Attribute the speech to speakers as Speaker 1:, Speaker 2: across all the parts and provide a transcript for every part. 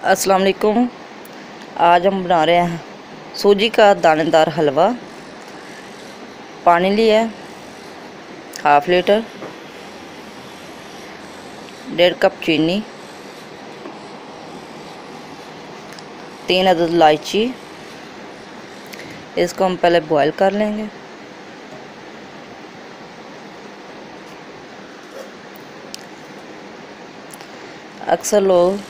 Speaker 1: अस्सलाम वालेकुम। आज हम बना रहे हैं सूजी का दानेदार हलवा। पानी लिया है हाफ लीटर, 1.5 कप चीनी, 3 अदद इलायची। इसको हम पहले बॉईल कर लेंगे। अक्सर लोग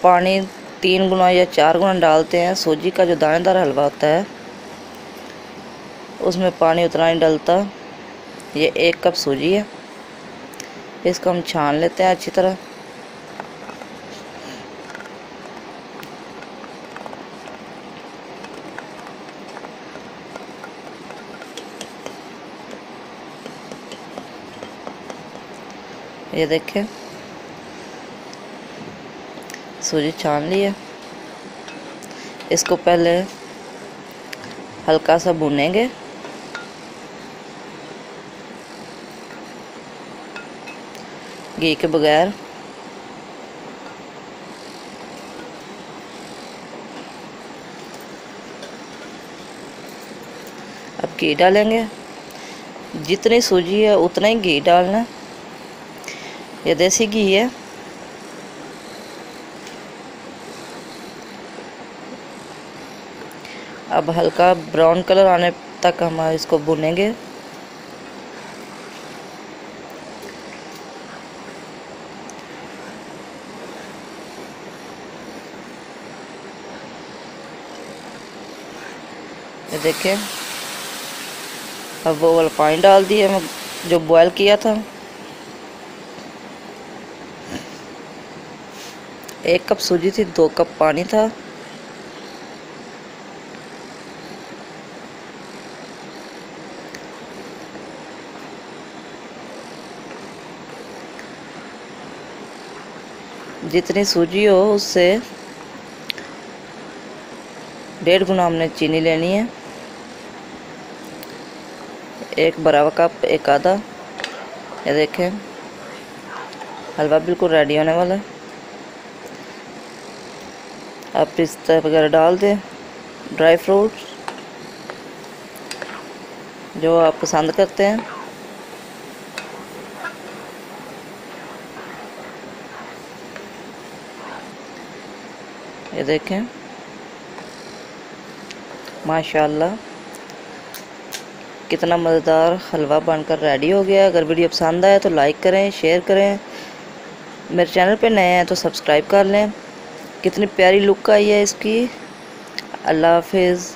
Speaker 1: पानी 3 गुना या 4 गुना डालते हैं। सूजी का जो दानेदार हलवा होता है उसमें पानी उतना नहीं डलता। ये 1 कप सूजी है। इसको हम छान लेते हैं अच्छी तरह। ये देखें, सूजी छान लिया। इसको पहले हल्का सा भूनेंगे। घी के बगैर। अब घी डालेंगे। जितनी सूजी है उतना ही घी डालना। ये देसी घी है। अब हल्का ब्राउन कलर आने तक हम इसको भूनेंगे। ये देखें, अब वो वाला पानी डाल दिया जो बॉयल किया था। 1 कप सूजी थी, 2 कप पानी था। जितनी सूजी हो उससे 1.5 गुना हमने चीनी लेनी है। 1 बराबर कप, 1 आधा। ये देखें, हलवा बिल्कुल रेडी होने वाला है। अब पिस्ता वगैरह डाल दें, ड्राई फ्रूट्स जो आप पसंद करते हैं। ये देखें, माशाल्लाह कितना मज़ेदार हलवा बनकर रेडी हो गया। अगर वीडियो पसंद आए तो लाइक करें, शेयर करें। मेरे चैनल पे नए हैं तो सब्सक्राइब कर लें। कितनी प्यारी लुक आई है इसकी। अल्लाह हाफिज़।